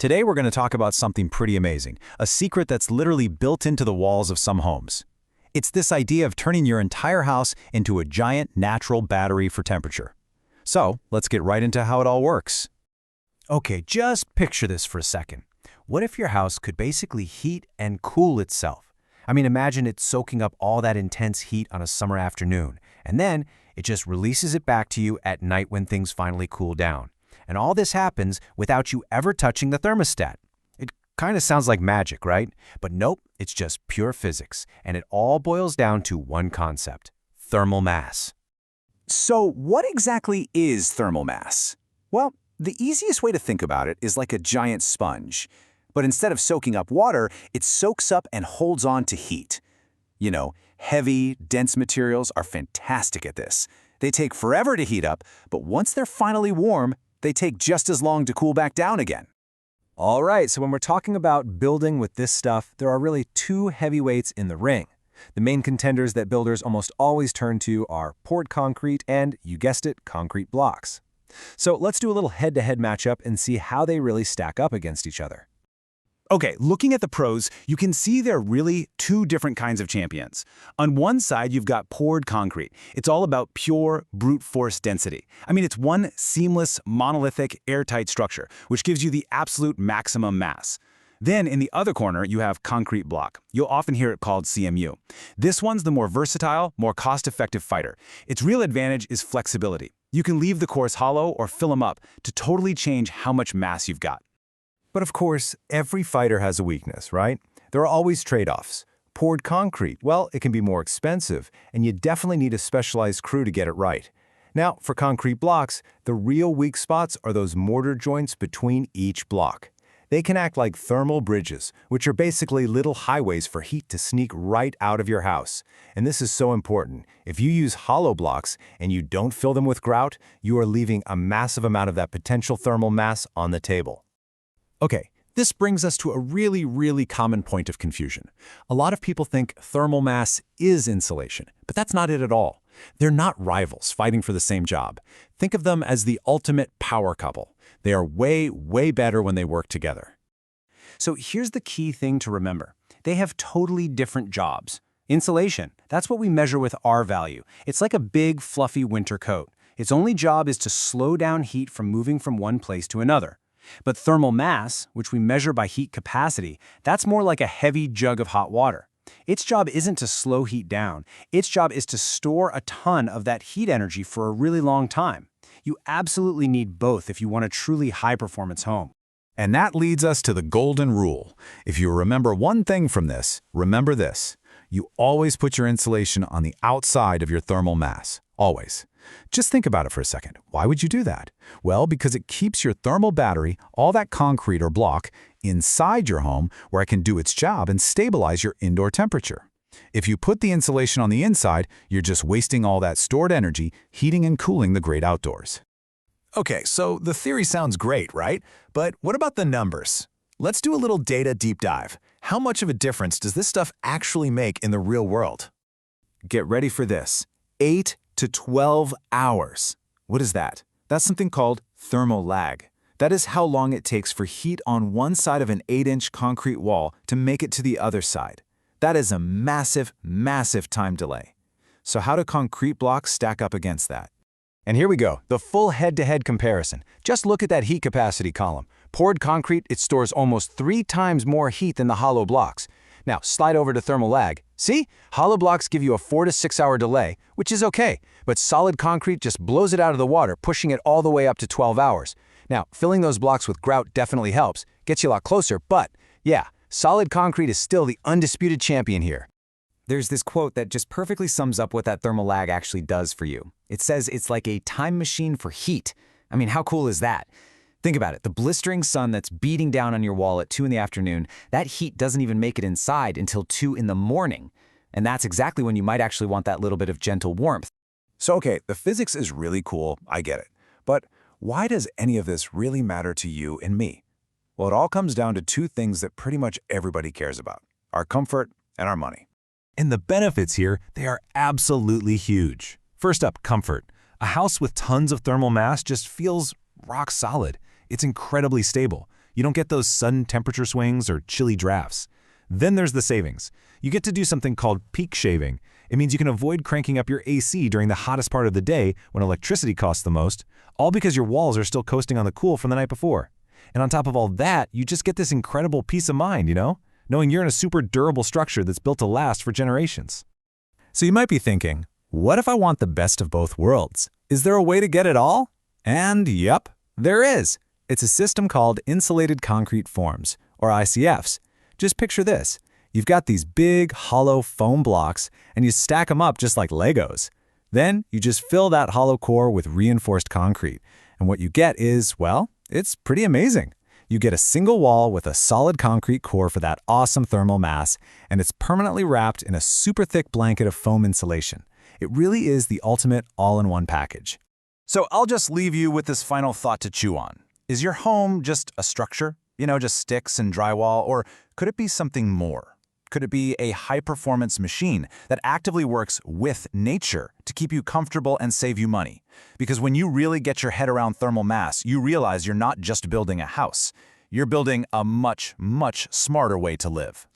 Today we're going to talk about something pretty amazing, a secret that's literally built into the walls of some homes. It's this idea of turning your entire house into a giant natural battery for temperature. So, let's get right into how it all works. Okay, just picture this for a second. What if your house could basically heat and cool itself? Imagine it soaking up all that intense heat on a summer afternoon, and then it just releases it back to you at night when things finally cool down. And all this happens without you ever touching the thermostat. It kind of sounds like magic, right? But nope, it's just pure physics, and it all boils down to one concept: thermal mass. So what exactly is thermal mass? Well, the easiest way to think about it is like a giant sponge. But instead of soaking up water, it soaks up and holds on to heat. Heavy, dense materials are fantastic at this. They take forever to heat up, but once they're finally warm, they take just as long to cool back down again. All right, so when we're talking about building with this stuff, there are really two heavyweights in the ring. The main contenders that builders almost always turn to are poured concrete and, you guessed it, concrete blocks. So let's do a little head-to-head matchup and see how they really stack up against each other. Okay, looking at the pros, you can see there are really two different kinds of champions. On one side, you've got poured concrete. It's all about pure, brute force density. It's one seamless, monolithic, airtight structure, which gives you the absolute maximum mass. Then, in the other corner, you have concrete block. You'll often hear it called CMU. This one's the more versatile, more cost-effective fighter. Its real advantage is flexibility. You can leave the cores hollow or fill them up to totally change how much mass you've got. But of course, every fighter has a weakness, right? There are always trade-offs. Poured concrete, well, it can be more expensive, and you definitely need a specialized crew to get it right. Now, for concrete blocks, the real weak spots are those mortar joints between each block. They can act like thermal bridges, which are basically little highways for heat to sneak right out of your house. And this is so important. If you use hollow blocks and you don't fill them with grout, you are leaving a massive amount of that potential thermal mass on the table. Okay, this brings us to a really common point of confusion. A lot of people think thermal mass is insulation, but that's not it at all. They're not rivals fighting for the same job. Think of them as the ultimate power couple. They are way better when they work together. So here's the key thing to remember. They have totally different jobs. Insulation, that's what we measure with R value. It's like a big, fluffy winter coat. Its only job is to slow down heat from moving from one place to another. But thermal mass, which we measure by heat capacity, that's more like a heavy jug of hot water. Its job isn't to slow heat down. Its job is to store a ton of that heat energy for a really long time. You absolutely need both if you want a truly high-performance home. And that leads us to the golden rule. If you remember one thing from this, remember this. You always put your insulation on the outside of your thermal mass. Always. Just think about it for a second. Why would you do that? Well, because it keeps your thermal battery, all that concrete or block, inside your home where it can do its job and stabilize your indoor temperature. If you put the insulation on the inside, you're just wasting all that stored energy heating and cooling the great outdoors. Okay, so the theory sounds great, right? But what about the numbers? Let's do a little data deep dive. How much of a difference does this stuff actually make in the real world? Get ready for this. 8 to 12 hours. What is that? That's something called thermal lag. That is how long it takes for heat on one side of an 8-inch concrete wall to make it to the other side. That is a massive time delay. So how do concrete blocks stack up against that? And here we go, the full head-to-head comparison. Just look at that heat capacity column. Poured concrete, it stores almost 3 times more heat than the hollow blocks. Now, slide over to thermal lag. See? Hollow blocks give you a 4 to 6 hour delay, which is okay, but solid concrete just blows it out of the water, pushing it all the way up to 12 hours. Now, filling those blocks with grout definitely helps, gets you a lot closer, but yeah, solid concrete is still the undisputed champion here. There's this quote that just perfectly sums up what that thermal lag actually does for you. It says it's like a time machine for heat. How cool is that? Think about it, the blistering sun that's beating down on your wall at 2 in the afternoon, that heat doesn't even make it inside until 2 in the morning. And that's exactly when you might actually want that little bit of gentle warmth. So okay, the physics is really cool, I get it. But why does any of this really matter to you and me? Well, it all comes down to two things that pretty much everybody cares about: our comfort and our money. And the benefits here, they are absolutely huge. First up, comfort. A house with tons of thermal mass just feels rock solid. It's incredibly stable. You don't get those sudden temperature swings or chilly drafts. Then there's the savings. You get to do something called peak shaving. It means you can avoid cranking up your AC during the hottest part of the day when electricity costs the most, all because your walls are still coasting on the cool from the night before. And on top of all that, you just get this incredible peace of mind, knowing you're in a super durable structure that's built to last for generations. So you might be thinking, what if I want the best of both worlds? Is there a way to get it all? And yep, there is. It's a system called Insulated Concrete Forms, or ICFs. Just picture this. You've got these big, hollow foam blocks, and you stack them up just like Legos. Then you just fill that hollow core with reinforced concrete. And what you get is, well, it's pretty amazing. You get a single wall with a solid concrete core for that awesome thermal mass, and it's permanently wrapped in a super thick blanket of foam insulation. It really is the ultimate all-in-one package. So I'll just leave you with this final thought to chew on. Is your home just a structure? Just sticks and drywall? Or could it be something more? Could it be a high-performance machine that actively works with nature to keep you comfortable and save you money? Because when you really get your head around thermal mass, you realize you're not just building a house. You're building a much, much smarter way to live.